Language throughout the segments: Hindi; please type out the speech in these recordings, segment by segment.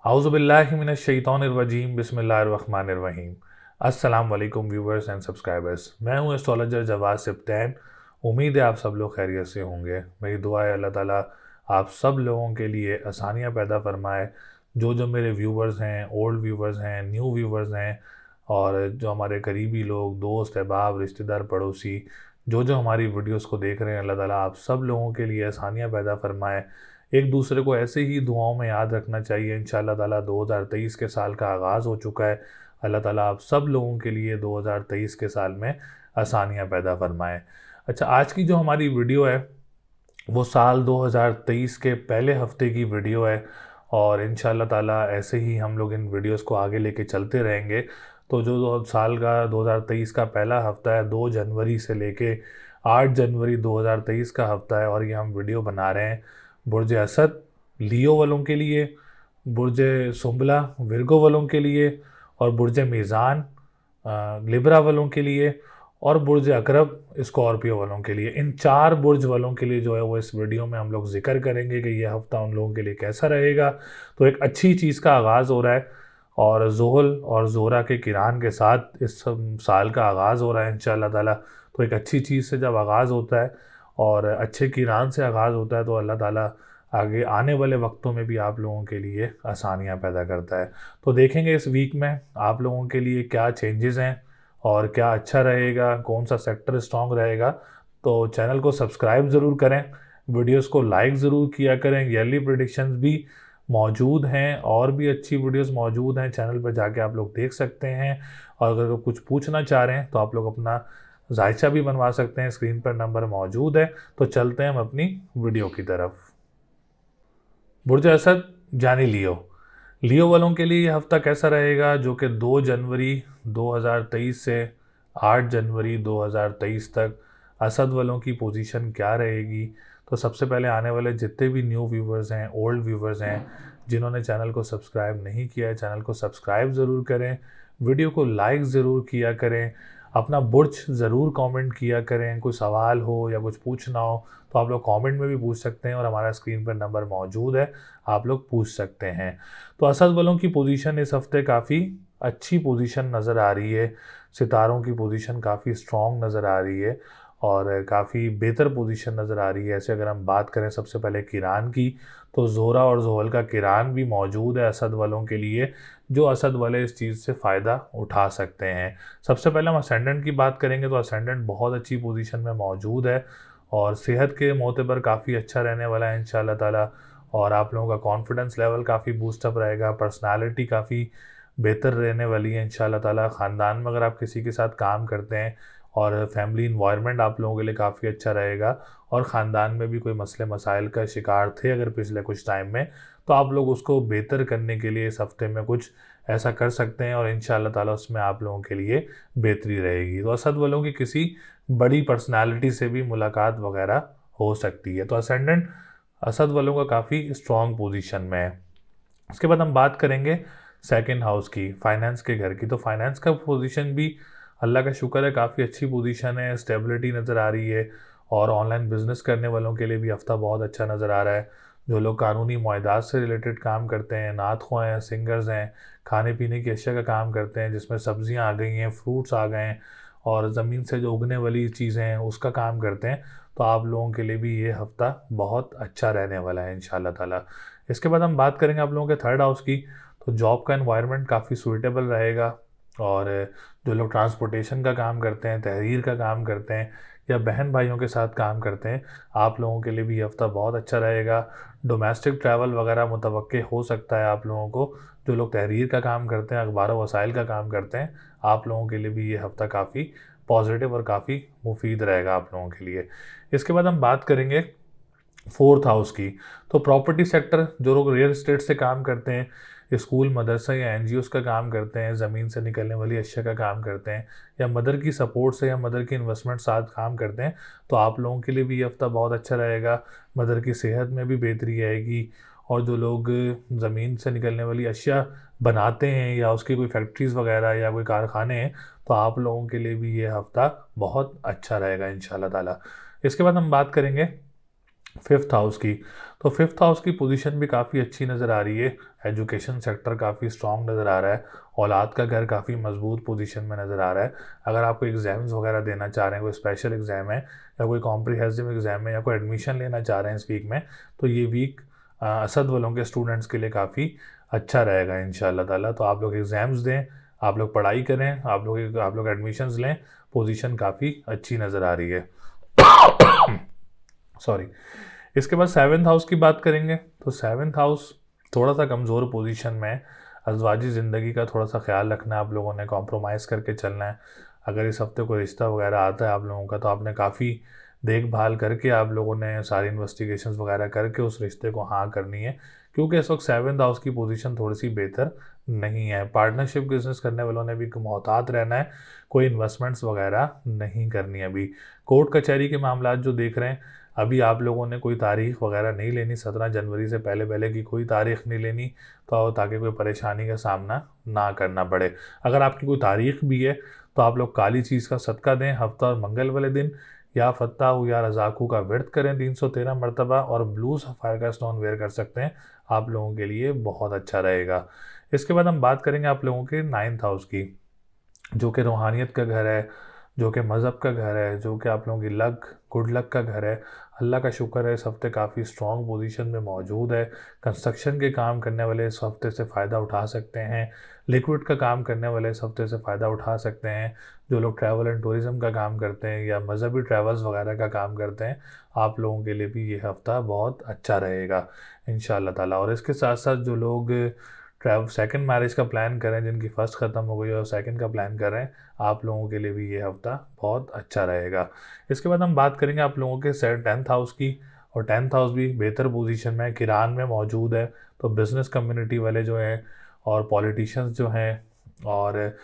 आउज़ुबिल्लाहिमिनश्शैतानिर्रजीम बिस्मिल्लाहिर्रहमानिर्रहीम। अस्सलाम वालेकुम व्यूवर्स एंड सब्सक्राइबर्स। मैं हूं एस्ट्रोलॉजर जवाद सिब्तैन। उम्मीद है आप सब लोग खैरियत से होंगे। मेरी दुआ है अल्लाह ताला आप सब लोगों के लिए आसानियां पैदा फरमाए। जो मेरे व्यूवर्स हैं, ओल्ड व्यूवर्स हैं, न्यू व्यूवर्स हैं, और जो हमारे करीबी लोग, दोस्त अहबाब, रिश्तेदार, पड़ोसी जो हमारी वीडियोस को देख रहे हैं, अल्लाह ताला आप सब लोगों के लिए आसानियां पैदा फरमाए। एक दूसरे को ऐसे ही दुआओं में याद रखना चाहिए। इंशाल्लाह ताला 2023 के साल का आगाज़ हो चुका है। अल्लाह ताला आप सब लोगों के लिए 2023 के साल में आसानियां पैदा फरमाए। अच्छा, आज की जो हमारी वीडियो है वो साल 2023 के पहले हफ्ते की वीडियो है, और इंशाल्लाह ताला ऐसे ही हम लोग इन वीडियोस को आगे लेके चलते रहेंगे। तो जो साल का 2023 का पहला हफ्ता है, 2 जनवरी से लेके 8 जनवरी 2023 का हफ्ता है, और ये हम वीडियो बना रहे हैं बुर्ज असद लियो वालों के लिए, बुर्ज सुंबला विर्गो वालों के लिए, और बुर्ज मीज़ान लिब्रा वालों के लिए, और बुर्ज अकरब स्कॉर्पियो वालों के लिए। इन 4 बुर्ज वालों के लिए जो है वो इस वीडियो में हम लोग जिक्र करेंगे कि ये हफ्ता उन लोगों के लिए कैसा रहेगा। तो एक अच्छी चीज़ का आगाज़ हो रहा है, और ज़ोहल और ज़ोहरा के किरान के साथ इस साल का आगाज़ हो रहा है इंशाअल्लाह ताला। तो एक अच्छी चीज़ से जब आगाज़ होता है और अच्छे किरान से आगाज़ होता है, तो अल्लाह ताला आगे आने वाले वक्तों में भी आप लोगों के लिए आसानियाँ पैदा करता है। तो देखेंगे इस वीक में आप लोगों के लिए क्या चेंजेस हैं और क्या अच्छा रहेगा, कौन सा सेक्टर स्ट्रॉन्ग रहेगा। तो चैनल को सब्सक्राइब ज़रूर करें, वीडियोस को लाइक ज़रूर किया करें। ईयरली प्रेडिक्शंस भी मौजूद हैं, और भी अच्छी वीडियोस मौजूद हैं, चैनल पर जाके आप लोग देख सकते हैं। और अगर कुछ पूछना चाह रहे हैं तो आप लोग अपना जायचा भी बनवा सकते हैं, स्क्रीन पर नंबर मौजूद है। तो चलते हैं हम अपनी वीडियो की तरफ। बुर्ज असद जानी लियो, लियो वालों के लिए ये हफ्ता कैसा रहेगा, जो कि 2 जनवरी 2023 से 8 जनवरी 2023 तक असद वालों की पोजीशन क्या रहेगी। तो सबसे पहले आने वाले जितने भी न्यू व्यूवर्स हैं, ओल्ड व्यूवर्स हैं, जिन्होंने चैनल को सब्सक्राइब नहीं किया है, चैनल को सब्सक्राइब ज़रूर करें, वीडियो को लाइक ज़रूर किया करें, अपना बुर्ज ज़रूर कमेंट किया करें। कोई सवाल हो या कुछ पूछना हो तो आप लोग कमेंट में भी पूछ सकते हैं, और हमारा स्क्रीन पर नंबर मौजूद है, आप लोग पूछ सकते हैं। तो असद वालों की पोजीशन इस हफ्ते काफ़ी अच्छी पोजीशन नज़र आ रही है। सितारों की पोजीशन काफ़ी स्ट्रॉन्ग नज़र आ रही है, और काफ़ी बेहतर पोजीशन नज़र आ रही है। ऐसे अगर हम बात करें सबसे पहले किरान की, तो ज़ोहरा और ज़ोहल का किरान भी मौजूद है असद वालों के लिए, जो असद वाले इस चीज़ से फ़ायदा उठा सकते हैं। सबसे पहले हम असेंडेंट की बात करेंगे, तो असेंडेंट बहुत अच्छी पोजीशन में मौजूद है, और सेहत के मोतबर काफ़ी अच्छा रहने वाला है इंशाल्लाह ताला। और आप लोगों का कॉन्फिडेंस लेवल काफ़ी बूस्टअप रहेगा, पर्सनालिटी काफ़ी बेहतर रहने वाली है इंशाल्लाह ताला। ख़ानदान में अगर आप किसी के साथ काम करते हैं, और फैमिली इन्वायरमेंट आप लोगों के लिए काफ़ी अच्छा रहेगा, और ख़ानदान में भी कोई मसले मसाइल का शिकार थे अगर पिछले कुछ टाइम में, तो आप लोग उसको बेहतर करने के लिए इस हफ्ते में कुछ ऐसा कर सकते हैं, और इंशाल्लाह ताला उसमें आप लोगों के लिए बेहतरी रहेगी। तो असद वालों की किसी बड़ी पर्सनालिटी से भी मुलाकात वगैरह हो सकती है। तो असेंडेंट असद वालों का काफ़ी स्ट्रॉन्ग पोजीशन में है। उसके बाद हम बात करेंगे सेकंड हाउस की, फाइनेंस के घर की। तो फाइनेंस का पोजीशन भी अल्लाह का शुक्र है काफ़ी अच्छी पोजीशन है, स्टेबिलिटी नज़र आ रही है, और ऑनलाइन बिजनेस करने वालों के लिए भी हफ्ता बहुत अच्छा नज़र आ रहा है। जो लोग कानूनी मुआहदात से रिलेटेड काम करते हैं, नात ख्वाह हैं, सिंगर्स हैं, खाने पीने की अशिया का काम करते हैं जिसमें सब्जियां आ गई हैं, फ्रूट्स आ गए हैं, और ज़मीन से जो उगने वाली चीज़ें हैं उसका काम करते हैं, तो आप लोगों के लिए भी ये हफ्ता बहुत अच्छा रहने वाला है इंशाल्लाह ताला। इसके बाद हम बात करेंगे आप लोगों के थर्ड हाउस की। तो जॉब का एनवायरनमेंट काफ़ी सूटेबल रहेगा, और जो लोग ट्रांसपोर्टेशन का काम करते हैं, तहरीर का काम करते हैं, या बहन भाइयों के साथ काम करते हैं, आप लोगों के लिए भी ये हफ्ता बहुत अच्छा रहेगा। डोमेस्टिक ट्रैवल वगैरह मुतवक्के हो सकता है आप लोगों को। जो लोग तहरीर का काम करते हैं, अखबार वसाइल का काम करते हैं, आप लोगों के लिए भी ये हफ्ता काफ़ी पॉजिटिव और काफ़ी मुफीद रहेगा आप लोगों के लिए। इसके बाद हम बात करेंगे फोर्थ हाउस की। तो प्रॉपर्टी सेक्टर, जो लोग रियल एस्टेट से काम करते हैं, स्कूल, मदरसा या एनजीओस का काम करते हैं, ज़मीन से निकलने वाली अशिया का काम करते हैं, या मदर की सपोर्ट से या मदर की इन्वेस्टमेंट साथ काम करते हैं, तो आप लोगों के लिए भी ये हफ्ता बहुत अच्छा रहेगा। मदर की सेहत में भी बेहतरी आएगी, और जो लोग ज़मीन से निकलने वाली अशिया बनाते हैं, या उसकी कोई फैक्ट्रीज़ वगैरह या कोई कारखाने हैं, तो आप लोगों के लिए भी ये हफ्ता बहुत अच्छा रहेगा इंशाल्लाह ताला। इसके बाद हम बात करेंगे फिफ्थ हाउस की। तो फिफ्थ हाउस की पोजीशन भी काफ़ी अच्छी नज़र आ रही है। एजुकेशन सेक्टर काफ़ी स्ट्रॉन्ग नज़र आ रहा है। औलाद का घर काफ़ी मजबूत पोजीशन में नज़र आ रहा है। अगर आप कोई एग्ज़ाम्स वगैरह देना चाह रहे हैं, कोई स्पेशल एग्ज़ाम है या कोई कॉम्प्रिहेंसिव एग्ज़ाम है या कोई एडमिशन लेना चाह रहे हैं इस वीक में, तो ये वीक असद वालों के स्टूडेंट्स के लिए काफ़ी अच्छा रहेगा इंशाल्लाह ताला। तो आप लोग एग्ज़ाम्स दें, आप लोग पढ़ाई करें, आप लोग एडमिशन्स लें, पोजीशन काफ़ी अच्छी नज़र आ रही है। सॉरी। इसके बाद सेवन्थ हाउस की बात करेंगे। तो सेवन्थ हाउस थोड़ा सा कमज़ोर पोजीशन में है। अज़वाजी ज़िंदगी का थोड़ा सा ख्याल रखना है, आप लोगों ने कॉम्प्रोमाइज़ करके चलना है। अगर इस हफ्ते कोई रिश्ता वगैरह आता है आप लोगों का, तो आपने काफ़ी देखभाल करके, आप लोगों ने सारी इन्वेस्टिगेशंस वगैरह करके उस रिश्ते को हाँ करनी है, क्योंकि इस वक्त सेवन्थ हाउस की पोजीशन थोड़ी सी बेहतर नहीं है। पार्टनरशिप बिजनेस करने वालों ने भी मोहतात रहना है, कोई इन्वेस्टमेंट्स वगैरह नहीं करनी है। अभी कोर्ट कचहरी के मामला जो देख रहे हैं, अभी आप लोगों ने कोई तारीख वगैरह नहीं लेनी, 17 जनवरी से पहले पहले की कोई तारीख नहीं लेनी, तो ताकि कोई परेशानी का सामना ना करना पड़े। अगर आपकी कोई तारीख भी है तो आप लोग काली चीज़ का सदका दें हफ्ता और मंगल वाले दिन, या फत्ताहू या रजाकू का व्रत करें 313 मरतबा, और ब्लू सफ़ायर का स्टोन वेयर कर सकते हैं, आप लोगों के लिए बहुत अच्छा रहेगा। इसके बाद हम बात करेंगे आप लोगों के नाइन्थ हाउस की, जो कि रूहानियत का घर है, जो कि मज़हब का घर है, जो कि आप लोगों की गुड लक का घर है। अल्लाह का शुक्र है इस हफ्ते काफ़ी स्ट्रॉन्ग पोजीशन में मौजूद है। कंस्ट्रक्शन के काम करने वाले इस हफ्ते से फ़ायदा उठा सकते हैं। लिक्विड का काम करने वाले इस हफ्ते से फ़ायदा उठा सकते हैं। जो लोग ट्रैवल एंड टूरिज़म का काम करते हैं या मजहबी ट्रैवल्स वगैरह का काम करते हैं, आप लोगों के लिए भी ये हफ़्ता बहुत अच्छा रहेगा इंशाअल्लाह ताला। और इसके साथ साथ जो लोग सेकंड मैरिज का प्लान कर रहे हैं, जिनकी फ़र्स्ट ख़त्म हो गई और सेकंड का प्लान कर रहे हैं, आप लोगों के लिए भी ये हफ़्ता बहुत अच्छा रहेगा। इसके बाद हम बात करेंगे आप लोगों के 10th हाउस की। और 10th हाउस भी बेहतर पोजीशन में किरान में मौजूद है। तो बिज़नेस कम्युनिटी वाले जो हैं और पॉलिटिशियंस जो हैं और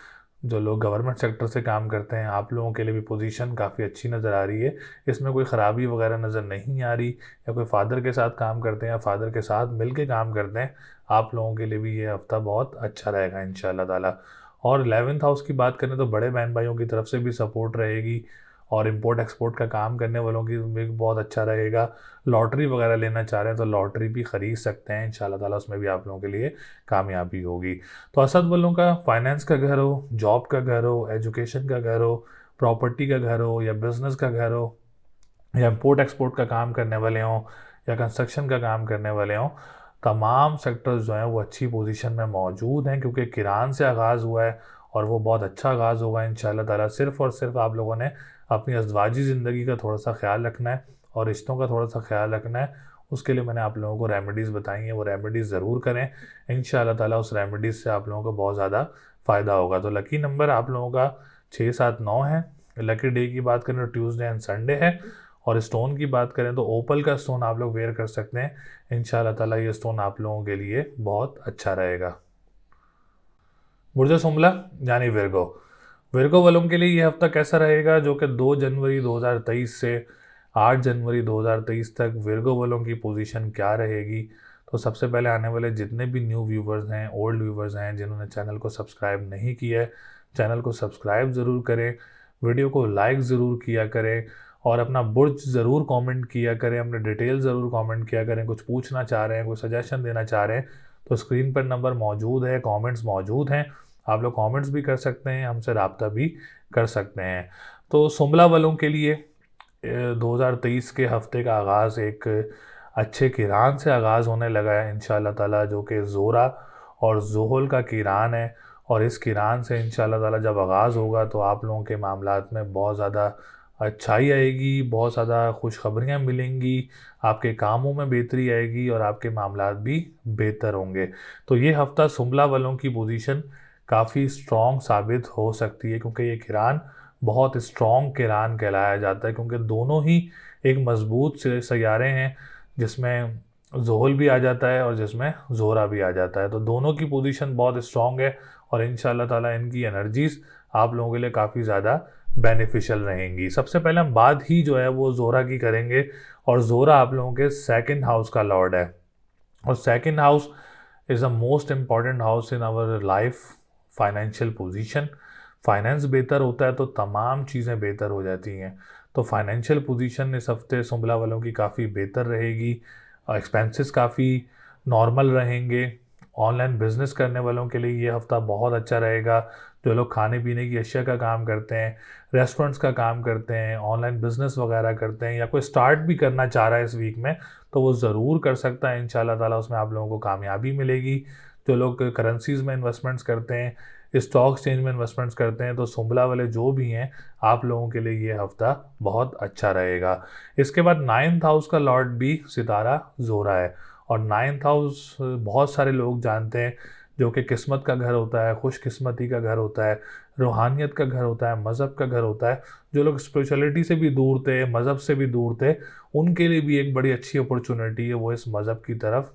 जो लोग गवर्नमेंट सेक्टर से काम करते हैं, आप लोगों के लिए भी पोजीशन काफ़ी अच्छी नज़र आ रही है। इसमें कोई ख़राबी वगैरह नज़र नहीं आ रही। या कोई फादर के साथ काम करते हैं या फादर के साथ मिल के काम करते हैं, आप लोगों के लिए भी ये हफ़्ता बहुत अच्छा रहेगा इंशाअल्लाह ताला। और 11th हाउस की बात करें तो बड़े बहन भाइयों की तरफ से भी सपोर्ट रहेगी, और इम्पोर्ट एक्सपोर्ट का काम करने वालों की भी बहुत अच्छा रहेगा। लॉटरी वगैरह लेना चाह रहे हैं तो लॉटरी भी ख़रीद सकते हैं इंशाल्लाह ताला, उसमें भी आप लोगों के लिए कामयाबी होगी। तो असद वालों का फाइनेंस का घर हो, जॉब का घर हो, एजुकेशन का घर हो, प्रॉपर्टी का घर हो, या बिज़नेस का घर हो, या इम्पोर्ट एक्सपोर्ट का काम करने वाले हों, या कंस्ट्रक्शन का काम करने वाले हों, तमाम सेक्टर्स जो हैं वो अच्छी पोजीशन में मौजूद हैं, क्योंकि किरान से आगाज़ हुआ है और वो बहुत अच्छा आगाज़ होगा इंशाअल्लाह ताला। सिर्फ़ और सिर्फ आप लोगों ने अपनी अज़वाजी ज़िंदगी का थोड़ा सा ख्याल रखना है और रिश्तों का थोड़ा सा ख्याल रखना है। उसके लिए मैंने आप लोगों को रेमेडीज़ बताई हैं, वो रेमेडीज़ ज़रूर करें इंशाअल्लाह ताला। उस रेमेडीज़ से आप लोगों को बहुत ज़्यादा फ़ायदा होगा। तो लकी नंबर आप लोगों का 6, 7, 9 है। लकी डे की बात करें तो ट्यूसडे एंड संडे है। और स्टोन की बात करें तो ओपल का स्टोन आप लोग वेयर कर सकते हैं इंशाल्लाह ताला। ये स्टोन आप लोगों के लिए बहुत अच्छा रहेगा। बुर्ज शुमला यानी विर्गो, विर्गो वालों के लिए ये हफ्ता कैसा रहेगा, जो कि 2 जनवरी 2023 से 8 जनवरी 2023 तक विर्गो वालों की पोजीशन क्या रहेगी। तो सबसे पहले आने वाले जितने भी न्यू व्यूवर्स हैं, ओल्ड व्यूवर्स हैं, जिन्होंने चैनल को सब्सक्राइब नहीं किया है, चैनल को सब्सक्राइब ज़रूर करें, वीडियो को लाइक ज़रूर किया करें, और अपना बुर्ज ज़रूर कमेंट किया करें, अपने डिटेल ज़रूर कमेंट किया करें। कुछ पूछना चाह रहे हैं, कोई सजेशन देना चाह रहे हैं, तो स्क्रीन पर नंबर मौजूद है, कमेंट्स मौजूद हैं, आप लोग कमेंट्स भी कर सकते हैं, हमसे रब्ता भी कर सकते हैं। तो सुमला वालों के लिए 2023 के हफ्ते का आगाज़ एक अच्छे किरान से आगाज़ होने लगा है इंशाअल्लाह ताला, जो कि ज़ोरा और ज़ोहल का किरान है। और इस किरान से इंशाअल्लाह ताला जब आगाज़ होगा तो आप लोगों के मामलात में बहुत ज़्यादा अच्छाई आएगी, बहुत ज़्यादा खुशखबरियाँ मिलेंगी, आपके कामों में बेहतरी आएगी और आपके मामलात भी बेहतर होंगे। तो ये हफ़्ता सुमला वालों की पोजीशन काफ़ी स्ट्रॉन्ग साबित हो सकती है, क्योंकि ये किरान बहुत स्ट्रॉन्ग किरान कहलाया जाता है, क्योंकि दोनों ही एक मजबूत से सैयारे हैं, जिसमें ज़ोहल भी आ जाता है और जिसमें ज़ोरा भी आ जाता है। तो दोनों की पोजीशन बहुत स्ट्रॉन्ग है और इंशाअल्लाह ताला इनकी एनर्जीज़ आप लोगों के लिए काफ़ी ज़्यादा बेनिफिशियल रहेंगी। सबसे पहले हम बात ही जो है वो ज़ोरा की करेंगे, और ज़ोरा आप लोगों के सेकंड हाउस का लॉर्ड है। और second house is the most important house in our life. Financial position, finance बेहतर होता है तो तमाम चीज़ें बेहतर हो जाती हैं। तो फाइनेंशियल पोजीशन इस हफ्ते सुंबला वालों की काफ़ी बेहतर रहेगी। एक्सपेंसेस काफ़ी नॉर्मल रहेंगे। ऑनलाइन बिजनेस करने वालों के लिए ये हफ्ता बहुत अच्छा रहेगा। जो लोग खाने पीने की अशिया का काम करते हैं, रेस्टोरेंट्स का काम करते हैं, ऑनलाइन बिजनेस वगैरह करते हैं, या कोई स्टार्ट भी करना चाह रहा है इस वीक में, तो वो ज़रूर कर सकता है। इंशाल्लाह ताला उसमें आप लोगों को कामयाबी मिलेगी। जो लोग करेंसीज में इन्वेस्टमेंट्स करते हैं, स्टॉक एक्सचेंज में इन्वेस्टमेंट्स करते हैं, तो सुंबला वाले जो भी हैं, आप लोगों के लिए ये हफ्ता बहुत अच्छा रहेगा। इसके बाद 9th हाउस का लॉर्ड भी सितारा जोरा है, और 9th हाउस बहुत सारे लोग जानते हैं जो कि किस्मत का घर होता है, खुशकिस्मती का घर होता है, रूहानियत का घर होता है, मज़हब का घर होता है। जो लोग स्पिरिचुअलिटी से भी दूर थे, मज़हब से भी दूर थे, उनके लिए भी एक बड़ी अच्छी अपॉर्चुनिटी है, वो इस मज़हब की तरफ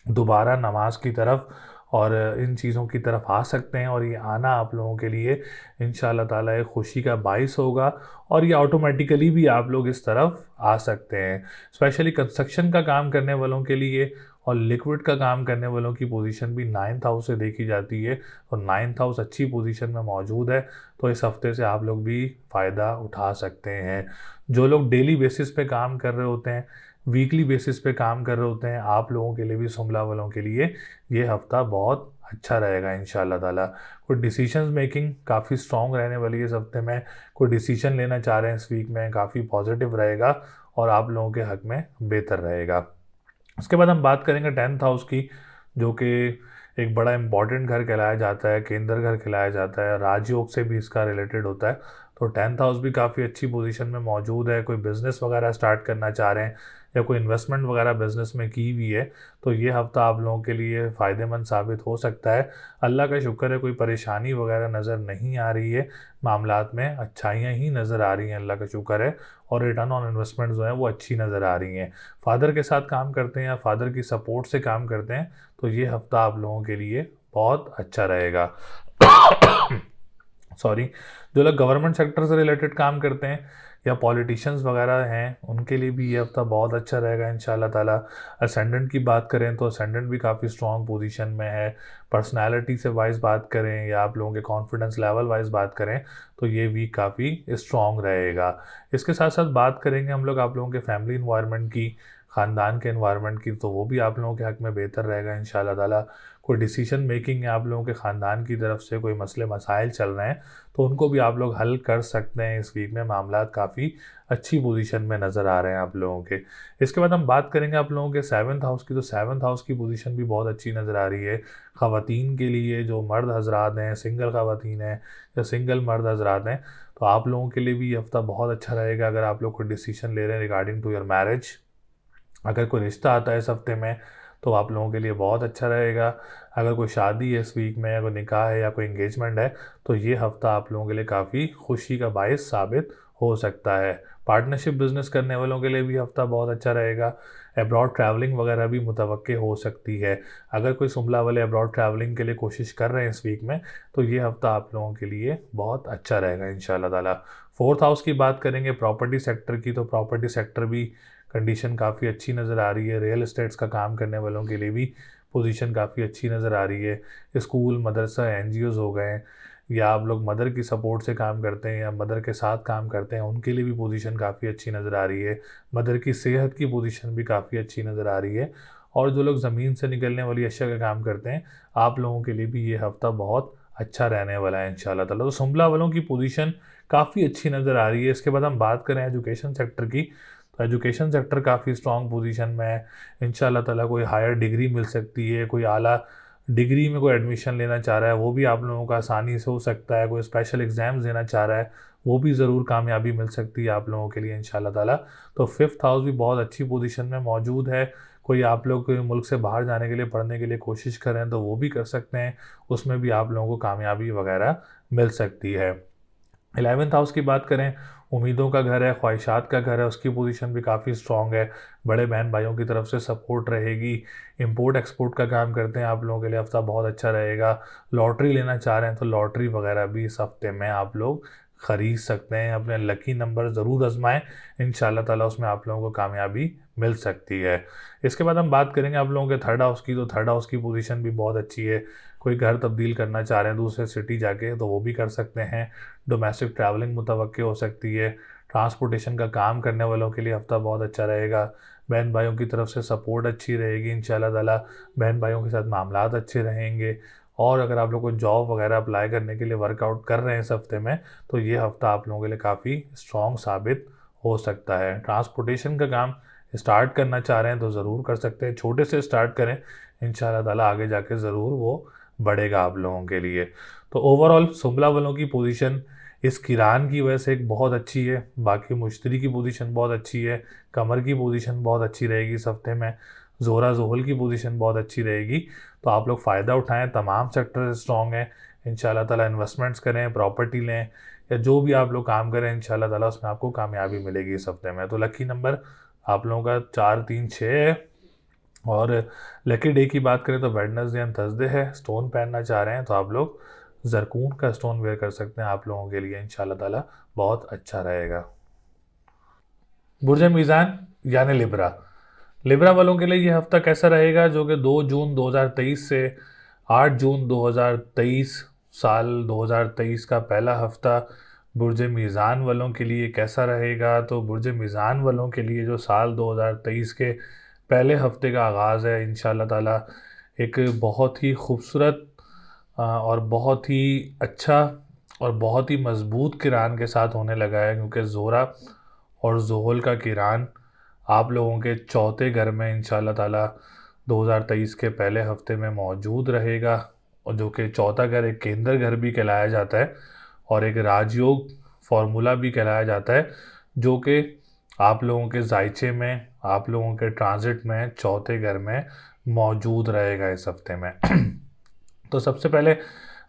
दोबारा नमाज की तरफ और इन चीज़ों की तरफ आ सकते हैं। और ये आना आप लोगों के लिए इंशाल्लाह ताला एक खुशी का बाइस होगा, और ये ऑटोमेटिकली भी आप लोग इस तरफ आ सकते हैं। स्पेशली कंस्ट्रक्शन का काम करने वालों के लिए और लिक्विड का काम करने वालों की पोजीशन भी 9th हाउस से देखी जाती है, और 9th हाउस अच्छी पोजीशन में मौजूद है, तो इस हफ्ते से आप लोग भी फ़ायदा उठा सकते हैं। जो लोग डेली बेसिस पे काम कर रहे होते हैं, वीकली बेसिस पे काम कर रहे होते हैं, आप लोगों के लिए भी, सुंबला वालों के लिए ये हफ्ता बहुत अच्छा रहेगा इंशाल्लाह ताला। कोई डिसीजन मेकिंग काफ़ी स्ट्रॉन्ग रहने वाली है इस हफ्ते में। कोई डिसीजन लेना चाह रहे हैं इस वीक में, काफ़ी पॉजिटिव रहेगा और आप लोगों के हक में बेहतर रहेगा। उसके बाद हम बात करेंगे 10th हाउस की, जो कि एक बड़ा इंपॉर्टेंट घर कहलाया जाता है, केंद्र घर कहलाया जाता है, राजयोग से भी इसका रिलेटेड होता है। तो 10th हाउस भी काफ़ी अच्छी पोजीशन में मौजूद है। कोई बिज़नेस वगैरह स्टार्ट करना चाह रहे हैं, या कोई इन्वेस्टमेंट वगैरह बिज़नेस में की हुई है, तो ये हफ्ता आप लोगों के लिए फ़ायदेमंद साबित हो सकता है। अल्लाह का शुक्र है, कोई परेशानी वगैरह नज़र नहीं आ रही है, मामलात में अच्छाइयाँ ही नज़र आ रही हैं, अल्लाह का शुक्र है। और रिटर्न ऑन इन्वेस्टमेंट जो है वो अच्छी नज़र आ रही हैं। फादर के साथ काम करते हैं या फादर की सपोर्ट से काम करते हैं, तो ये हफ्ता आप लोगों के लिए बहुत अच्छा रहेगा। सॉरी। जो लोग गवर्नमेंट सेक्टर से रिलेटेड काम करते हैं या पॉलिटिशियंस वगैरह हैं, उनके लिए भी ये हफ्ता बहुत अच्छा रहेगा इंशाल्लाह ताला। असेंडेंट की बात करें तो असेंडेंट भी काफ़ी स्ट्रॉन्ग पोजीशन में है। पर्सनालिटी से वाइज बात करें या आप लोगों के कॉन्फिडेंस लेवल वाइज बात करें, तो ये वीक काफ़ी स्ट्रॉन्ग रहेगा। इसके साथ साथ बात करेंगे हम लोग आप लोगों के फैमिली इन्वायरमेंट की, ख़ानदान के इन्वायरमेंट की, तो वो भी आप लोगों के हक़ में बेहतर रहेगा इंशाल्लाह ताला। कोई डिसीजन मेकिंग है आप लोगों के ख़ानदान की तरफ से, कोई मसले मसाइल चल रहे हैं, तो उनको भी आप लोग हल कर सकते हैं इस वीक में। मामलात काफ़ी अच्छी पोजीशन में नज़र आ रहे हैं आप लोगों के। इसके बाद हम बात करेंगे आप लोगों के 7th हाउस की, तो 7th हाउस की पोजीशन भी बहुत अच्छी नज़र आ रही है। ख़वातीन के लिए, जो मर्द हजरात हैं, सिंगल ख़वातीन हैं या सिंगल मर्द हजरात हैं, तो आप लोगों के लिए भी ये हफ्ता बहुत अच्छा रहेगा। अगर आप लोग कोई डिसीजन ले रहे हैं रिगार्डिंग टू योर मैरिज, अगर कोई रिश्ता आता है इस हफ्ते में, तो आप लोगों के लिए बहुत अच्छा रहेगा। अगर कोई शादी है इस वीक में, या कोई निकाह है या कोई एंगेजमेंट है, तो ये हफ्ता आप लोगों के लिए काफ़ी खुशी का बायस साबित हो सकता है। पार्टनरशिप बिजनेस करने वालों के लिए भी हफ्ता बहुत अच्छा रहेगा। अब्रॉड ट्रैवलिंग वगैरह भी मुतवक्के हो सकती है। अगर कोई सुंबला वाले अब्रॉड ट्रैवलिंग के लिए कोशिश कर रहे हैं इस वीक में, तो ये हफ्ता आप लोगों के लिए बहुत अच्छा रहेगा इंशाल्लाह ताला। 4th हाउस की बात करेंगे प्रॉपर्टी सेक्टर की, तो प्रॉपर्टी सेक्टर भी कंडीशन काफ़ी अच्छी नज़र आ रही है। रियल एस्टेट्स का काम करने वालों के लिए भी पोजीशन काफ़ी अच्छी नज़र आ रही है। स्कूल, मदरसा, एनजीओज़ हो गए, या आप लोग मदर की सपोर्ट से काम करते हैं या मदर के साथ काम करते हैं, उनके लिए भी पोजीशन काफ़ी अच्छी नज़र आ रही है। मदर की सेहत की पोजीशन भी काफ़ी अच्छी नज़र आ रही है। और जो लोग ज़मीन से निकलने वाली अशिया का काम करते हैं, आप लोगों के लिए भी ये हफ्ता बहुत अच्छा रहने वाला है इंशाल्लाह ताला। तो सुंबला वालों की पोजीशन काफ़ी अच्छी नज़र आ रही है। इसके बाद हम बात करें एजुकेशन सेक्टर की, तो एजुकेशन सेक्टर काफ़ी स्ट्रॉन्ग पोजीशन में है इंशाल्लाह ताला। कोई हायर डिग्री मिल सकती है, कोई आला डिग्री में कोई एडमिशन लेना चाह रहा है, वो भी आप लोगों का आसानी से हो सकता है। कोई स्पेशल एग्ज़ाम्स देना चाह रहा है, वो भी ज़रूर कामयाबी मिल सकती है आप लोगों के लिए इंशाल्लाह ताला। तो 5th हाउस भी बहुत अच्छी पोजीशन में मौजूद है। कोई आप लोग मुल्क से बाहर जाने के लिए, पढ़ने के लिए कोशिश करें, तो वो भी कर सकते हैं, उसमें भी आप लोगों को कामयाबी वगैरह मिल सकती है। 11th हाउस की बात करें, उम्मीदों का घर है, ख्वाहिशात का घर है, उसकी पोजीशन भी काफ़ी स्ट्रॉन्ग है। बड़े बहन भाइयों की तरफ से सपोर्ट रहेगी। इंपोर्ट एक्सपोर्ट का काम करते हैं आप लोगों के लिए हफ्ता बहुत अच्छा रहेगा। लॉटरी लेना चाह रहे हैं, तो लॉटरी वगैरह भी इस हफ्ते में आप लोग ख़रीद सकते हैं। अपने लकी नंबर ज़रूर आजमाएं, इंशाल्लाह ताला उसमें आप लोगों को कामयाबी मिल सकती है। इसके बाद हम बात करेंगे आप लोगों के 3rd हाउस की, तो 3rd हाउस की पोजीशन भी बहुत अच्छी है। कोई घर तब्दील करना चाह रहे हैं दूसरे सिटी जाके, तो वो भी कर सकते हैं। डोमेस्टिक ट्रैवलिंग मुतवक्के हो सकती है। ट्रांसपोर्टेशन का काम करने वालों के लिए हफ्ता बहुत अच्छा रहेगा। बहन भाइयों की तरफ से सपोर्ट अच्छी रहेगी इंशाल्लाह ताला। बहन भाइयों के साथ मामलात अच्छे रहेंगे। और अगर आप लोग को जॉब वगैरह अप्लाई करने के लिए वर्कआउट कर रहे हैं इस हफ्ते में, तो ये हफ्ता आप लोगों के लिए काफ़ी स्ट्रॉन्ग साबित हो सकता है। ट्रांसपोर्टेशन का काम स्टार्ट करना चाह रहे हैं तो ज़रूर कर सकते हैं, छोटे से स्टार्ट करें, इंशाल्लाह ताला आगे जाके ज़रूर वो बढ़ेगा आप लोगों के लिए। तो ओवरऑल सुंबला वालों की पोजीशन इस किरान की वजह से एक बहुत अच्छी है। बाकी मुश्तरी की पोजीशन बहुत अच्छी है, कमर की पोजीशन बहुत अच्छी रहेगी इस हफ्ते में, जोहरा जोहल की पोजीशन बहुत अच्छी रहेगी। तो आप लोग फ़ायदा उठाएं, तमाम सेक्टर स्ट्रॉन्ग हैं इंशाल्लाह ताला। इन्वेस्टमेंट्स करें, प्रॉपर्टी लें, या जो भी आप लोग काम करें इंशाल्लाह ताला उसमें आपको कामयाबी मिलेगी इस हफ्ते में। तो लकी नंबर आप लोगों का 4, 3, 6 है। और लकी डे की बात करें तो वेडनेसडे एंड थर्सडे है। स्टोन पहनना चाह रहे हैं तो आप लोग जरकून का स्टोन वेयर कर सकते हैं, आप लोगों के लिए इंशाल्लाह ताला बहुत अच्छा रहेगा। बुर्ज मीज़ान यानी लिब्रा, लिब्रा वालों के लिए ये हफ्ता कैसा रहेगा, जो कि 2 जून 2023 से 8 जून 2023 साल 2023 का पहला हफ्ता बुर्ज मीज़ान वालों के लिए कैसा रहेगा। तो बुर्ज मीज़ान वालों के लिए जो साल 2023 के पहले हफ्ते का आगाज़ है इंशाल्लाह ताला एक बहुत ही खूबसूरत और बहुत ही अच्छा और बहुत ही मज़बूत किरान के साथ होने लगा है, क्योंकि ज़ोरा और ज़ोहल का किरान आप लोगों के चौथे घर में इंशाल्लाह ताला 2023 के पहले हफ्ते में मौजूद रहेगा। और जो कि चौथा घर एक केंद्र घर भी कहलाया जाता है और एक राजयोग फार्मूला भी कहलाया जाता है, जो कि आप लोगों के जायचे में, आप लोगों के ट्रांजिट में चौथे घर में मौजूद रहेगा इस हफ्ते में। तो सबसे पहले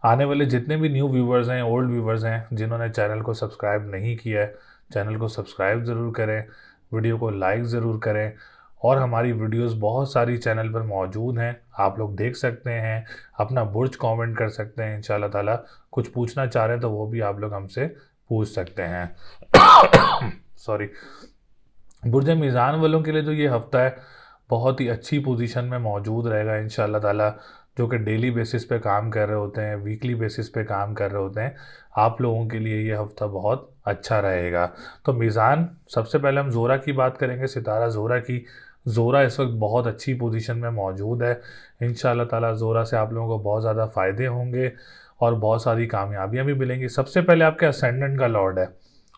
आने वाले जितने भी न्यू व्यूवर्स हैं, ओल्ड व्यूवर्स हैं, जिन्होंने चैनल को सब्सक्राइब नहीं किया है, चैनल को सब्सक्राइब ज़रूर करें, वीडियो को लाइक ज़रूर करें। और हमारी वीडियोस बहुत सारी चैनल पर मौजूद हैं, आप लोग देख सकते हैं, अपना बुर्ज कमेंट कर सकते हैं इंशाल्लाह ताला। कुछ पूछना चाह रहे हैं तो वो भी आप लोग हमसे पूछ सकते हैं। सॉरी। बुर्ज मीज़ान वालों के लिए जो ये हफ्ता है बहुत ही अच्छी पोजीशन में मौजूद रहेगा इंशाल्लाह ताला। जो कि डेली बेसिस पे काम कर रहे होते हैं, वीकली बेसिस पे काम कर रहे होते हैं, आप लोगों के लिए ये हफ्ता बहुत अच्छा रहेगा। तो मीज़ान, सबसे पहले हम ज़ोरा की बात करेंगे, सितारा ज़ोरा की। ज़ोरा इस वक्त बहुत अच्छी पोजीशन में मौजूद है इंशाल्लाह ताला। ज़ोरा से आप लोगों को बहुत ज़्यादा फ़ायदे होंगे और बहुत सारी कामयाबियाँ भी मिलेंगी। सबसे पहले आपके असेंडेंट का लॉर्ड है,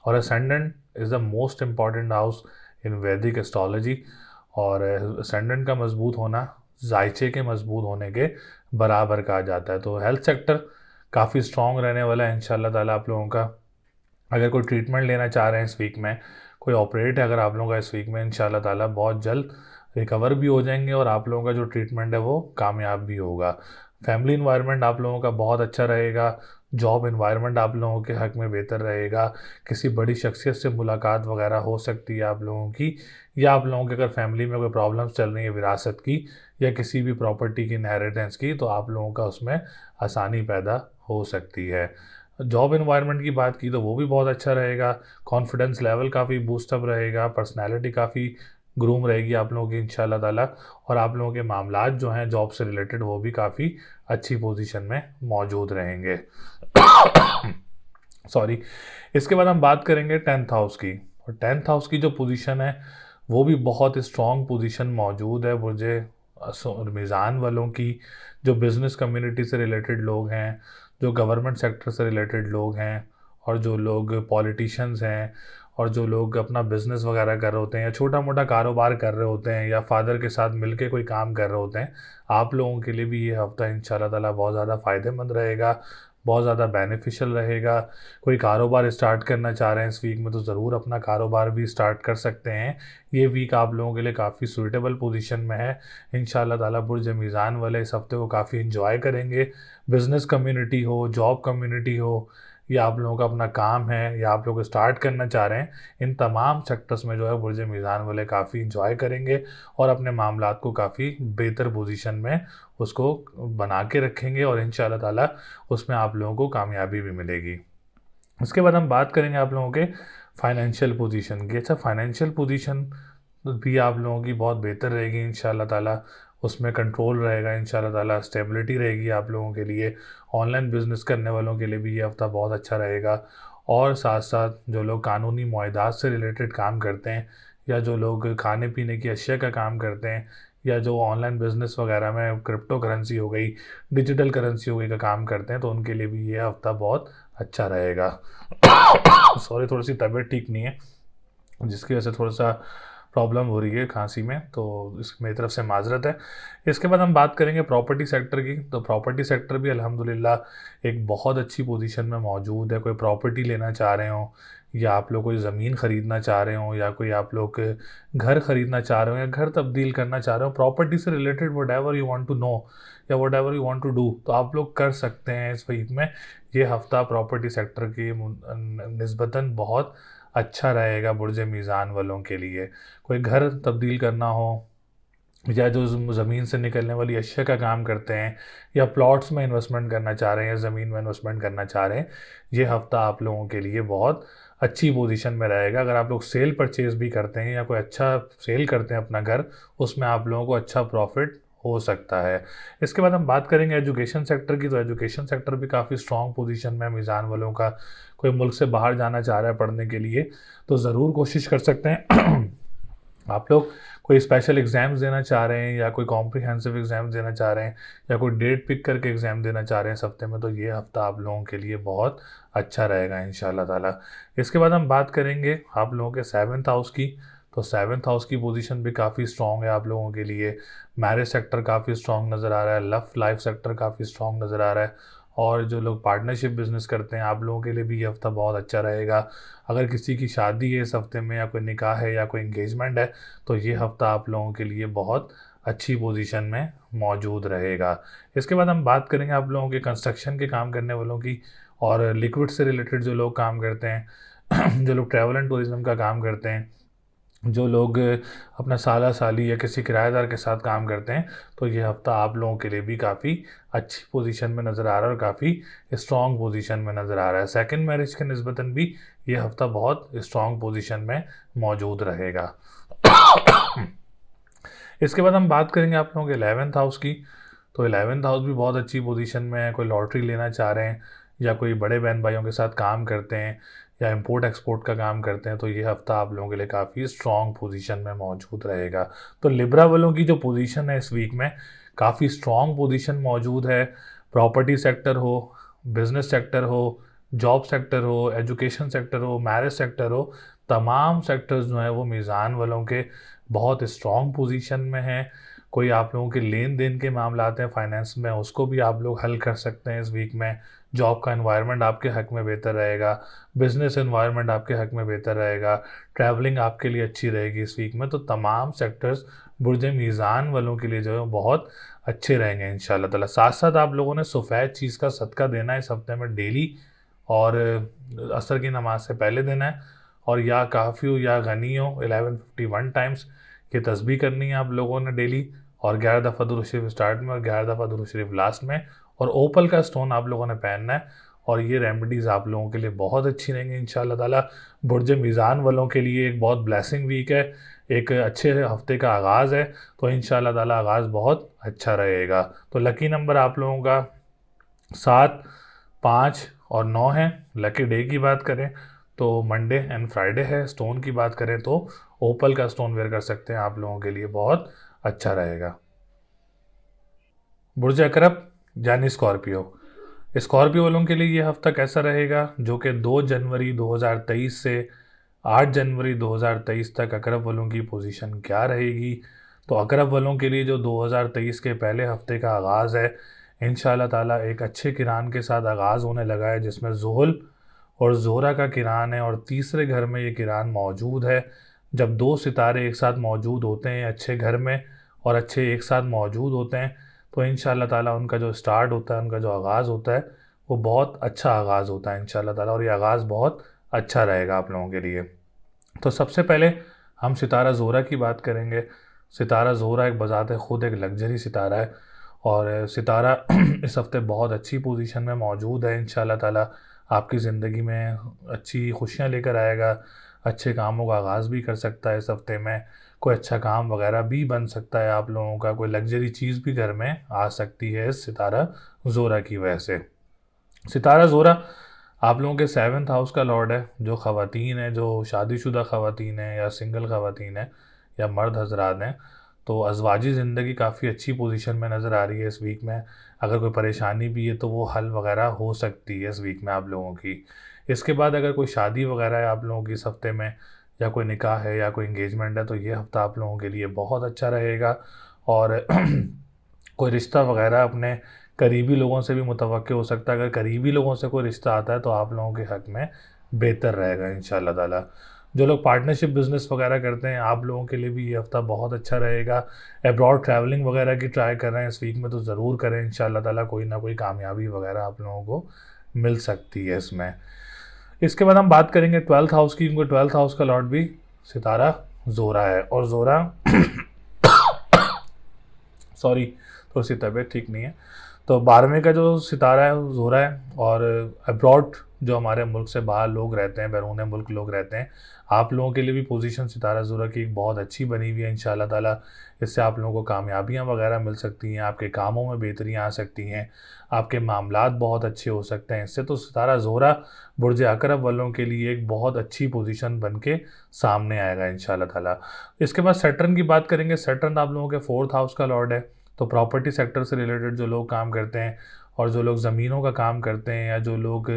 और ascendant is the most important house इन वैदिक एस्ट्रोलॉजी। और असेंडेंट का मजबूत होना जायचे के मजबूत होने के बराबर कहा जाता है। तो हेल्थ सेक्टर काफ़ी स्ट्रॉन्ग रहने वाला है इंशाल्लाह ताला आप लोगों का। अगर कोई ट्रीटमेंट लेना चाह रहे हैं इस वीक में, कोई ऑपरेट है अगर आप लोगों का इस वीक में, इंशाल्लाह ताला बहुत जल्द रिकवर भी हो जाएंगे और आप लोगों का जो ट्रीटमेंट है वो कामयाब भी होगा। फैमिली इन्वायरमेंट आप लोगों का बहुत अच्छा रहेगा। जॉब इन्वायरमेंट आप लोगों के हक़ में बेहतर रहेगा। किसी बड़ी शख्सियत से मुलाकात वगैरह हो सकती है आप लोगों की, या आप लोगों के अगर फैमिली में कोई प्रॉब्लम्स चल रही है विरासत की या किसी भी प्रॉपर्टी की इनहेरिटेंस की, तो आप लोगों का उसमें आसानी पैदा हो सकती है। जॉब इन्वायरमेंट की बात की तो वो भी बहुत अच्छा रहेगा। कॉन्फिडेंस लेवल काफ़ी बूस्टअप रहेगा, पर्सनैलिटी काफ़ी ग्रूम रहेगी आप लोगों की इंशाल्लाह ताला। और आप लोगों के मामलात जो हैं जॉब से रिलेटेड वो भी काफ़ी अच्छी पोजीशन में मौजूद रहेंगे। सॉरी। इसके बाद हम बात करेंगे 10th हाउस की। और 10th हाउस की जो पोजीशन है वो भी बहुत स्ट्रॉन्ग पोजीशन मौजूद है बुर्जे मीज़ान वालों की। जो बिज़नेस कम्युनिटी से रिलेटेड लोग हैं, जो गवर्नमेंट सेक्टर से रिलेटेड लोग हैं, और जो लोग पॉलिटिशियंस हैं, और जो लोग अपना बिज़नेस वगैरह कर रहे होते हैं या छोटा मोटा कारोबार कर रहे होते हैं या फादर के साथ मिलके कोई काम कर रहे होते हैं, आप लोगों के लिए भी ये हफ्ता इंशाल्लाह ताला बहुत ज़्यादा फ़ायदेमंद रहेगा, बहुत ज़्यादा बेनिफिशियल रहेगा। कोई कारोबार स्टार्ट करना चाह रहे हैं इस वीक में तो ज़रूर अपना कारोबार भी स्टार्ट कर सकते हैं। ये वीक आप लोगों के लिए काफ़ी सूटेबल पोजीशन में है इंशाल्लाह ताला। बुर्ज मीज़ान वाले इस हफ्ते को काफ़ी इंजॉय करेंगे। बिज़नेस कम्युनिटी हो, जॉब कम्युनिटी हो, या आप लोगों का अपना काम है, या आप लोग स्टार्ट करना चाह रहे हैं, इन तमाम सेक्टर्स में जो है बुर्ज मीज़ान वाले काफ़ी इंजॉय करेंगे और अपने मामलात को काफ़ी बेहतर पोजीशन में उसको बना के रखेंगे और इंशाल्लाह ताला उसमें आप लोगों को कामयाबी भी मिलेगी। उसके बाद हम बात करेंगे आप लोगों के फाइनेंशियल पोजीशन की। अच्छा, फाइनेंशियल पोजीशन भी आप लोगों की बहुत बेहतर रहेगी इंशाल्लाह ताला। उसमें कंट्रोल रहेगा इंशाल्लाह ताला, स्टेबिलिटी रहेगी आप लोगों के लिए। ऑनलाइन बिजनेस करने वालों के लिए भी ये हफ्ता बहुत अच्छा रहेगा। और साथ साथ जो लोग कानूनी मुआहदात से रिलेटेड काम करते हैं, या जो लोग खाने पीने की अशिया का काम करते हैं, या जो ऑनलाइन बिजनेस वगैरह में क्रिप्टो करेंसी हो गई, डिजिटल करेंसी हो गई का काम करते हैं, तो उनके लिए भी ये हफ्ता बहुत अच्छा रहेगा। सॉरी, थोड़ी सी तबीयत ठीक नहीं है, जिसकी वजह से थोड़ा सा प्रॉब्लम हो रही है खांसी में, तो इस मेरी तरफ से माजरत है। इसके बाद हम बात करेंगे प्रॉपर्टी सेक्टर की। तो प्रॉपर्टी सेक्टर भी अल्हम्दुलिल्लाह एक बहुत अच्छी पोजीशन में मौजूद है। कोई प्रॉपर्टी लेना चाह रहे हो, या आप लोग कोई ज़मीन ख़रीदना चाह रहे हो, या कोई आप लोग घर ख़रीदना चाह रहे हो, या घर तब्दील करना चाह रहे हो, प्रॉपर्टी से related whatever you want to know या whatever you want to do, तो आप लोग कर सकते हैं इस वीक में। ये हफ़्ता प्रॉपर्टी सेक्टर की निस्बतन बहुत अच्छा रहेगा बुर्ज मीज़ान वालों के लिए। कोई घर तब्दील करना हो, या जो ज़मीन से निकलने वाली अशिया का काम करते हैं, या प्लॉट्स में इन्वेस्टमेंट करना चाह रहे हैं, या ज़मीन में इन्वेस्टमेंट करना चाह रहे हैं, ये हफ़्ता आप लोगों के लिए बहुत अच्छी पोजीशन में रहेगा। अगर आप लोग सेल परचेज़ भी करते हैं, या कोई अच्छा सेल करते हैं अपना घर, उसमें आप लोगों को अच्छा प्रॉफिट हो सकता है। इसके बाद हम बात करेंगे एजुकेशन सेक्टर की। तो एजुकेशन सेक्टर भी काफ़ी स्ट्रॉन्ग पोजीशन में है मीज़ान वालों का। कोई मुल्क से बाहर जाना चाह रहा है पढ़ने के लिए, तो ज़रूर कोशिश कर सकते हैं। आप लोग कोई स्पेशल एग्ज़ाम्स देना चाह रहे हैं, या कोई कॉम्प्रिहेंसिव एग्ज़ाम देना चाह रहे हैं, या कोई डेट पिक करके एग्ज़ाम देना चाह रहे हैं इस हफ्ते में, तो ये हफ़्ता आप लोगों के लिए बहुत अच्छा रहेगा इंशाल्लाह ताला। इसके बाद हम बात करेंगे आप लोगों के 7th हाउस की। तो 7th हाउस की पोजीशन भी काफ़ी स्ट्रॉन्ग है आप लोगों के लिए। मैरिज सेक्टर काफ़ी स्ट्रॉन्ग नज़र आ रहा है, लव लाइफ सेक्टर काफ़ी स्ट्रॉन्ग नज़र आ रहा है, और जो लोग पार्टनरशिप बिज़नेस करते हैं, आप लोगों के लिए भी ये हफ़्ता बहुत अच्छा रहेगा। अगर किसी की शादी है इस हफ़्ते में, या कोई निकाह है, या कोई इंगेजमेंट है, तो ये हफ़्ता आप लोगों के लिए बहुत अच्छी पोजीशन में मौजूद रहेगा। इसके बाद हम बात करेंगे आप लोगों के कंस्ट्रक्शन के काम करने वालों की, और लिक्विड से रिलेटेड जो लोग काम करते हैं, जो लोग ट्रैवल एंड टूरिज़्म का काम करते हैं, जो लोग अपना साला साली या किसी किराएदार के साथ काम करते हैं, तो ये हफ़्ता आप लोगों के लिए भी काफ़ी अच्छी पोजीशन में नज़र आ रहा है, और काफ़ी स्ट्रॉन्ग पोजीशन में नज़र आ रहा है। सेकंड मैरिज के निस्बतन भी ये हफ़्ता बहुत स्ट्रॉन्ग पोजीशन में मौजूद रहेगा। इसके बाद हम बात करेंगे आप लोगों के 11th हाउस की। तो 11th हाउस भी बहुत अच्छी पोजीशन में है। कोई लॉटरी लेना चाह रहे हैं, या कोई बड़े बहन भाइयों के साथ काम करते हैं, या इंपोर्ट एक्सपोर्ट का काम करते हैं, तो ये हफ़्ता आप लोगों के लिए काफ़ी स्ट्रॉन्ग पोजीशन में मौजूद रहेगा। तो लिब्रा वालों की जो पोजीशन है इस वीक में, काफ़ी स्ट्रॉन्ग पोजीशन मौजूद है। प्रॉपर्टी सेक्टर हो, बिजनेस सेक्टर हो, जॉब सेक्टर हो, एजुकेशन सेक्टर हो, मैरिज सेक्टर हो, तमाम सेक्टर्स जो हैं वो मीज़ान वालों के बहुत स्ट्रॉन्ग पोजीशन में हैं। कोई आप लोगों के लेन देन के मामलात हैं फाइनेंस में, उसको भी आप लोग हल कर सकते हैं इस वीक में। जॉब का एनवायरनमेंट आपके हक में बेहतर रहेगा, बिजनेस एनवायरनमेंट आपके हक में बेहतर रहेगा, ट्रैवलिंग आपके लिए अच्छी रहेगी इस वीक में। तो तमाम सेक्टर्स बुर्ज मीज़ान वालों के लिए जो है बहुत अच्छे रहेंगे इंशाल्लाह ताला। साथ साथ आप लोगों ने सफ़ेद चीज़ का सदका देना है इस हफ्ते में डेली, और असर की नमाज से पहले देना है, और या काफ़ी हो या गनी हो 1151 टाइम्स ये तस्बीह करनी है आप लोगों ने डेली, और 11 दफ़ा दुरूद शरीफ स्टार्ट में, और 11 दफ़ा दुरूद शरीफ लास्ट में, और ओपल का स्टोन आप लोगों ने पहनना है। और ये रेमेडीज़ आप लोगों के लिए बहुत अच्छी रहेंगी इंशाल्लाह ताला। बुर्ज मीज़ान वालों के लिए एक बहुत ब्लेसिंग वीक है, एक अच्छे हफ्ते का आगाज़ है, तो इंशाल्लाह ताला आगाज़ बहुत अच्छा रहेगा। तो लकी नंबर आप लोगों का 7, 5 और 9 है। लकी डे की बात करें तो मंडे एंड फ्राइडे है। स्टोन की बात करें तो ओपल का स्टोन वेयर कर सकते हैं, आप लोगों के लिए बहुत अच्छा रहेगा। बुर्ज अकरब यानी स्कॉर्पियो, स्कॉर्पियो वालों के लिए ये हफ्ता कैसा रहेगा, जो कि 2 जनवरी 2023 से 8 जनवरी 2023 तक अकरब वालों की पोजीशन क्या रहेगी। तो अकरब वालों के लिए जो 2023 के पहले हफ्ते का आगाज़ है, इंशाल्लाह ताला एक अच्छे किरान के साथ आगाज़ होने लगा है, जिसमें ज़ुहल और ज़ोहरा का किरान है, और तीसरे घर में ये किरान मौजूद है। जब 2 सितारे एक साथ मौजूद होते हैं अच्छे घर में, और अच्छे एक साथ मौजूद होते हैं, तो इंशाल्लाह ताला उनका जो स्टार्ट होता है, उनका जो आगाज़ होता है, वो बहुत अच्छा आगाज़ होता है इंशाल्लाह ताला, और ये आगाज़ बहुत अच्छा रहेगा आप लोगों के लिए। तो सबसे पहले हम सितारा ज़ोहरा की बात करेंगे। सितारा ज़ोहरा एक बज़ाते ख़ुद एक लग्जरी सितारा है, और सितारा इस हफ़्ते बहुत अच्छी पोजीशन में मौजूद है। इंशाल्लाह ताला आपकी ज़िंदगी में अच्छी खुशियाँ लेकर आएगा, अच्छे कामों का आगाज़ भी कर सकता है इस हफ़्ते में, कोई अच्छा काम वगैरह भी बन सकता है आप लोगों का, कोई लग्जरी चीज़ भी घर में आ सकती है इस सितारा ज़ोहरा की वजह से। सितारा ज़ोहरा आप लोगों के 7th हाउस का लॉर्ड है, जो ख़वातीन है, जो शादीशुदा ख़वातीन है या सिंगल ख़वातीन है या मर्द हजरात हैं, तो अज़वाजी ज़िंदगी काफ़ी अच्छी पोजीशन में नज़र आ रही है इस वीक में। अगर कोई परेशानी भी है तो वो हल वगैरह हो सकती है इस वीक में आप लोगों की। इसके बाद अगर कोई शादी वगैरह है आप लोगों की इस हफ़्ते में, या कोई निकाह है या कोई इंगेजमेंट है, तो ये हफ़्ता आप लोगों के लिए बहुत अच्छा रहेगा। और कोई रिश्ता वगैरह अपने करीबी लोगों से भी मुतवक्किल हो सकता है। अगर करीबी लोगों से कोई रिश्ता आता है तो आप लोगों के हक़ में बेहतर रहेगा इंशाअल्लाह ताला। जो लोग पार्टनरशिप बिज़नेस वगैरह करते हैं, आप लोगों के लिए भी ये हफ़्ता बहुत अच्छा रहेगा। अब्रॉड ट्रैवलिंग वगैरह की ट्राई कर रहे हैं इस वीक में, तो ज़रूर करें इंशाअल्लाह ताला। कोई ना कोई कामयाबी वगैरह आप लोगों को मिल सकती है इसमें। इसके बाद हम बात करेंगे 12th हाउस की, क्योंकि 12th हाउस का लॉर्ड भी सितारा ज़ोरा है। और ज़ोरा सॉरी, थोड़ी सी तबीयत ठीक नहीं है। तो 12वें का जो सितारा है वो ज़ोरा है। और अब्रॉड जो हमारे मुल्क से बाहर लोग रहते हैं, बैरून मुल्क लोग रहते हैं, आप लोगों के लिए भी पोजीशन सितारा ज़ोरा की एक बहुत अच्छी बनी हुई है इंशाअल्लाह ताला। इससे आप लोगों को कामयाबियाँ वगैरह मिल सकती हैं, आपके कामों में बेहतरियाँ आ सकती हैं, आपके मामलात बहुत अच्छे हो सकते हैं इससे। तो सितारा ज़ोरा बुर्ज अकरब वालों के लिए एक बहुत अच्छी पोजीशन बन के सामने आएगा इंशाअल्लाह ताला। इसके बाद सैटर्न की बात करेंगे। सैटर्न आप लोगों के 4th हाउस का लॉर्ड है। तो प्रॉपर्टी सेक्टर से रिलेटेड जो लोग काम करते हैं, और जो लोग ज़मीनों का काम करते हैं, या जो लोग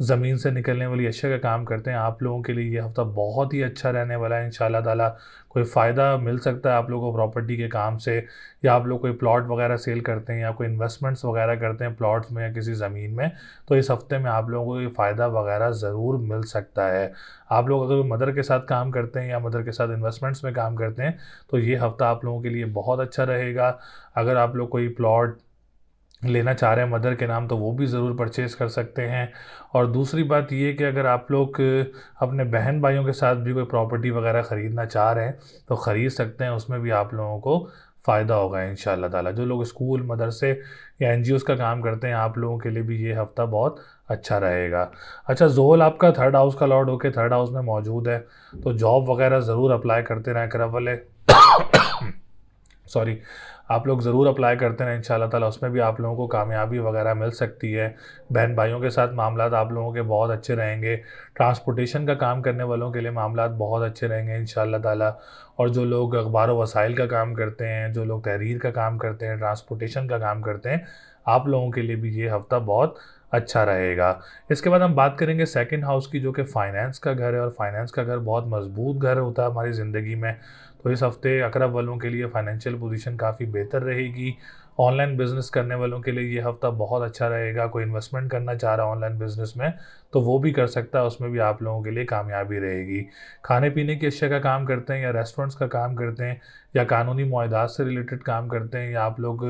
ज़मीन से निकलने वाली अशिया का काम करते हैं, आप लोगों के लिए ये हफ़्ता बहुत ही अच्छा रहने वाला है इंशाअल्लाह ताला। कोई फ़ायदा मिल सकता है आप लोगों को प्रॉपर्टी के काम से, या आप लोग कोई प्लॉट वगैरह सेल करते हैं या कोई इन्वेस्टमेंट्स वगैरह करते हैं प्लॉट्स में या किसी ज़मीन में, तो इस हफ़्ते में आप लोगों को ये फ़ायदा वगैरह ज़रूर मिल सकता है। आप लोग अगर मदर के साथ काम करते हैं या मदर के साथ इन्वेस्टमेंट्स में काम करते हैं, तो ये हफ़्ता आप लोगों के लिए बहुत अच्छा रहेगा। अगर आप लोग कोई प्लॉट लेना चाह रहे हैं मदर के नाम, तो वो भी ज़रूर परचेज़ कर सकते हैं। और दूसरी बात ये कि अगर आप लोग अपने बहन भाइयों के साथ भी कोई प्रॉपर्टी वगैरह ख़रीदना चाह रहे हैं तो ख़रीद सकते हैं, उसमें भी आप लोगों को फ़ायदा होगा इंशाअल्लाह ताला। जो लोग स्कूल, मदरसे या एनजीओज़ का काम करते हैं, आप लोगों के लिए भी ये हफ़्ता बहुत अच्छा रहेगा। अच्छा, ज़ोहल आपका 3rd हाउस का लॉर्ड होकर 3rd हाउस में मौजूद है, तो जॉब वगैरह ज़रूर अप्लाई करते रहें करब वाले। सॉरी, आप लोग ज़रूर अप्लाई करते हैं इंशाअल्लाह ताला, उसमें भी आप लोगों को कामयाबी वगैरह मिल सकती है। बहन भाइयों के साथ मामलात आप लोगों के बहुत अच्छे रहेंगे। ट्रांसपोर्टेशन का काम करने वालों के लिए मामलात बहुत अच्छे रहेंगे इंशाअल्लाह ताला। और जो लोग अखबार व वसाइल का काम करते हैं, जो लोग तहरीर का काम करते हैं, ट्रांसपोर्टेशन का काम करते हैं, आप लोगों के लिए भी ये हफ़्ता बहुत अच्छा रहेगा। इसके बाद हम बात करेंगे 2nd हाउस की, जो कि फ़ाइनेंस का घर है। और फाइनेंस का घर बहुत मजबूत घर होता है हमारी ज़िंदगी में। तो इस हफ़्ते अकरब वालों के लिए फ़ाइनेंशियल पोजीशन काफ़ी बेहतर रहेगी। ऑनलाइन बिज़नेस करने वालों के लिए ये हफ़्ता बहुत अच्छा रहेगा। कोई इन्वेस्टमेंट करना चाह रहा है ऑनलाइन बिज़नेस में, तो वो भी कर सकता है, उसमें भी आप लोगों के लिए कामयाबी रहेगी। खाने पीने की अशिया का काम करते हैं, या रेस्टोरेंट्स का काम करते हैं, या कानूनी मुआहदात से रिलेटेड काम करते हैं, या आप लोग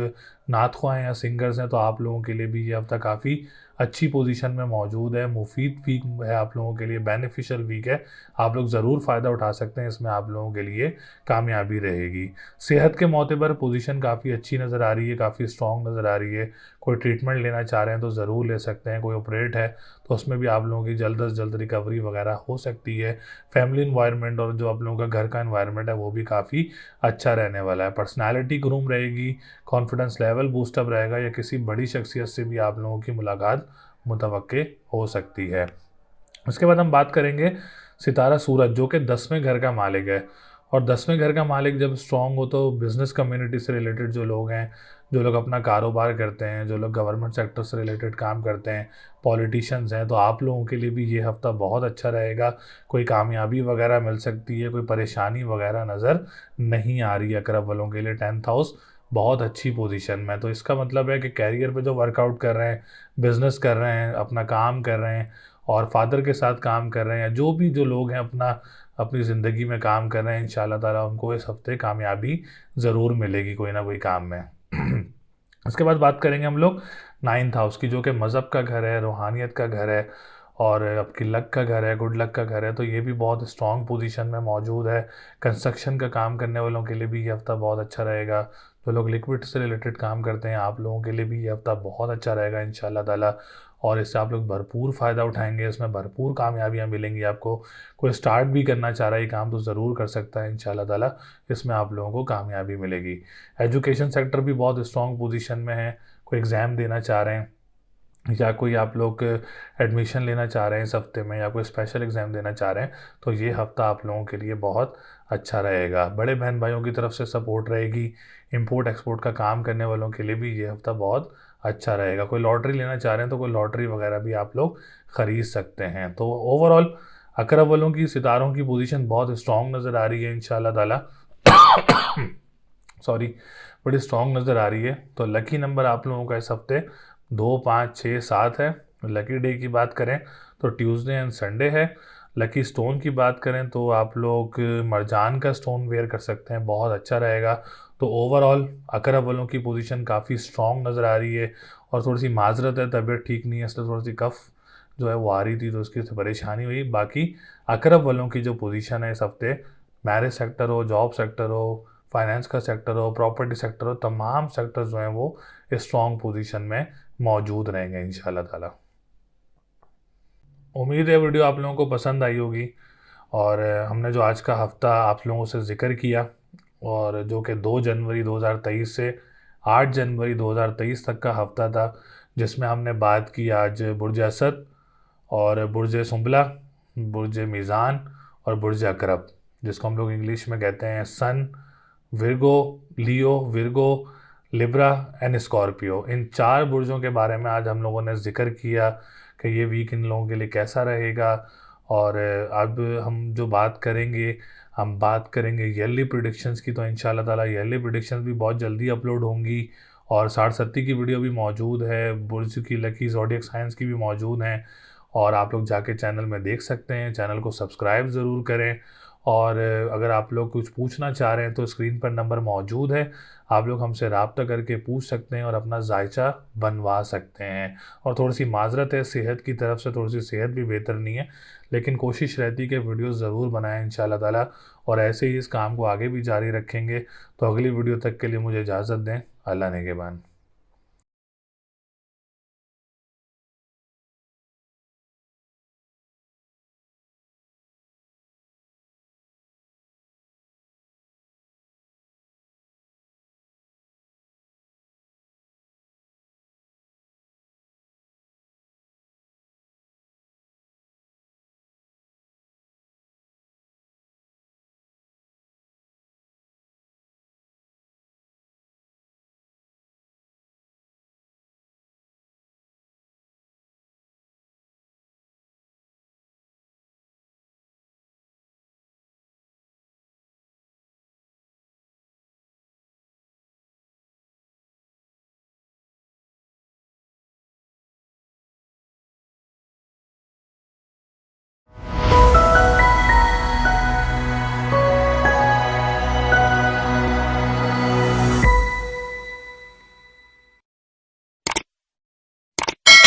नात ख़्वाह हैं या सिंगर्स हैं, तो आप लोगों के लिए भी ये हफ़्ता काफ़ी अच्छी पोजीशन में मौजूद है। मुफीद वीक है आप लोगों के लिए, बेनिफिशियल वीक है। आप लोग ज़रूर फ़ायदा उठा सकते हैं, इसमें आप लोगों के लिए कामयाबी रहेगी। सेहत के मोतबर पोजीशन काफ़ी अच्छी नज़र आ रही है, काफ़ी स्ट्रॉन्ग नज़र आ रही है। कोई ट्रीटमेंट लेना चाह रहे हैं तो ज़रूर ले सकते हैं। कोई ऑपरेट है तो उसमें भी आप लोगों की जल्द से जल्द रिकवरी वगैरह हो सकती है। फैमिली इन्वायरमेंट और जो आप लोगों का घर का इन्वायरमेंट है वो भी काफ़ी अच्छा रहने वाला है। पर्सनैलिटी ग्रूम रहेगी, कॉन्फिडेंस लेवल बूस्टअप रहेगा, या किसी बड़ी शख्सियत से भी आप लोगों की मुलाकात मुतवक्के हो सकती है। उसके बाद हम बात करेंगे सितारा सूरज, जो कि 10वें घर का मालिक है। और 10वें घर का मालिक जब स्ट्रॉन्ग हो तो बिज़नेस कम्युनिटी से रिलेटेड जो लोग हैं, जो लोग अपना कारोबार करते हैं, जो लोग गवर्नमेंट सेक्टर से रिलेटेड काम करते हैं, पॉलिटिशियंस हैं, तो आप लोगों के लिए भी ये हफ़्ता बहुत अच्छा रहेगा। कोई कामयाबी वगैरह मिल सकती है, कोई परेशानी वगैरह नज़र नहीं आ रही है अकरब वालों के लिए। 10th हाउस बहुत अच्छी पोजीशन में, तो इसका मतलब है कि कैरियर पे जो वर्कआउट कर रहे हैं, बिज़नेस कर रहे हैं, अपना काम कर रहे हैं, और फादर के साथ काम कर रहे हैं, जो भी जो लोग हैं अपनी ज़िंदगी में काम कर रहे हैं, इंशाअल्लाह ताला उनको इस हफ़्ते कामयाबी ज़रूर मिलेगी कोई ना कोई काम में। उसके बाद बात करेंगे हम लोग 9th हाउस की, जो कि मज़हब का घर है, रूहानियत का घर है, और आपकी लक का घर है, गुड लक का घर है। तो ये भी बहुत स्ट्रॉन्ग पोजीशन में मौजूद है। कंस्ट्रक्शन का काम करने वालों के लिए भी ये हफ़्ता बहुत अच्छा रहेगा। जो लोग लिक्विड से रिलेटेड काम करते हैं, आप लोगों के लिए भी ये हफ़्ता बहुत अच्छा रहेगा इंशाअल्लाह ताला। और इससे आप लोग भरपूर फ़ायदा उठाएंगे, इसमें भरपूर कामयाबियाँ मिलेंगी आपको। कोई स्टार्ट भी करना चाह रहा है ये काम तो ज़रूर कर सकता है इंशाअल्लाह ताला, इसमें आप लोगों को कामयाबी मिलेगी। एजुकेशन सेक्टर भी बहुत स्ट्रॉन्ग पोजीशन में है। कोई एग्ज़ाम देना चाह रहे हैं या कोई आप लोग एडमिशन लेना चाह रहे हैं इस हफ्ते में, या कोई स्पेशल एग्ज़ाम देना चाह रहे हैं, तो ये हफ़्ता आप लोगों के लिए बहुत अच्छा रहेगा। बड़े बहन भाइयों की तरफ से सपोर्ट रहेगी। इंपोर्ट एक्सपोर्ट का काम करने वालों के लिए भी ये हफ़्ता बहुत अच्छा रहेगा। कोई लॉटरी लेना चाह रहे हैं तो कोई लॉटरी वगैरह भी आप लोग ख़रीद सकते हैं। तो ओवरऑल अकरब वालों की सितारों की पोजीशन बहुत स्ट्रॉन्ग नज़र आ रही है इंशाल्लाह ताला। सॉरी, बड़ी स्ट्रॉन्ग नज़र आ रही है। तो लकी नंबर आप लोगों का इस हफ्ते 2, 5, 6, 7 है। लकी डे की बात करें तो ट्यूसडे एंड संडे है। लकी स्टोन की बात करें तो आप लोग मरजान का स्टोन वेयर कर सकते हैं, बहुत अच्छा रहेगा। तो ओवरऑल अकरब वालों की पोजीशन काफ़ी स्ट्रॉन्ग नज़र आ रही है। और थोड़ी सी माजरत है, तबीयत ठीक नहीं है, इसलिए थोड़ी सी कफ जो है वो आ रही थी, तो उसकी परेशानी हुई। बाकी अकरब वालों की जो पोजीशन है इस हफ्ते, मैरिज सेक्टर हो, जॉब सेक्टर हो, फाइनेंस का सेक्टर हो, प्रॉपर्टी सेक्टर हो, तमाम सेक्टर जो हैं वो स्ट्रॉन्ग पोजीशन में मौजूद रहेंगे इंशाल्लाह ताला। उम्मीद है वीडियो आप लोगों को पसंद आई होगी। और हमने जो आज का हफ़्ता आप लोगों से ज़िक्र किया, और जो कि 2 जनवरी 2023 से 8 जनवरी 2023 तक का हफ़्ता था, जिसमें हमने बात की आज बुर्ज असद और बुर्ज सुंबला, बुर्ज मीज़ान और बुर्ज अकरब, जिसको हम लोग इंग्लिश में कहते हैं Sun, Virgo, Leo, Virgo, Libra and Scorpio. इन 4 बुर्जों के बारे में आज हम लोगों ने ज़िक्र किया कि ये वीक इन लोगों के लिए कैसा रहेगा। और अब हम बात करेंगे ईयरली प्रिडिक्शंस की। तो इंशाल्लाह ताला ईयरली प्रिडिक्शंस भी बहुत जल्दी अपलोड होंगी। और 60-70 की वीडियो भी मौजूद है, बुर्ज की लकी ज़ोडिएक साइंस की भी मौजूद हैं। और आप लोग जाके चैनल में देख सकते हैं। चैनल को सब्सक्राइब ज़रूर करें। और अगर आप लोग कुछ पूछना चाह रहे हैं तो स्क्रीन पर नंबर मौजूद है, आप लोग हमसे रब्ता करके पूछ सकते हैं और अपना जायचा बनवा सकते हैं। और थोड़ी सी माजरत है, सेहत की तरफ से थोड़ी सी सेहत भी बेहतर नहीं है, लेकिन कोशिश रहती है कि वीडियोस ज़रूर बनाएं इंशाल्लाह ताला। और ऐसे ही इस काम को आगे भी जारी रखेंगे। तो अगली वीडियो तक के लिए मुझे इजाज़त दें। अल्लाह नेगेबान।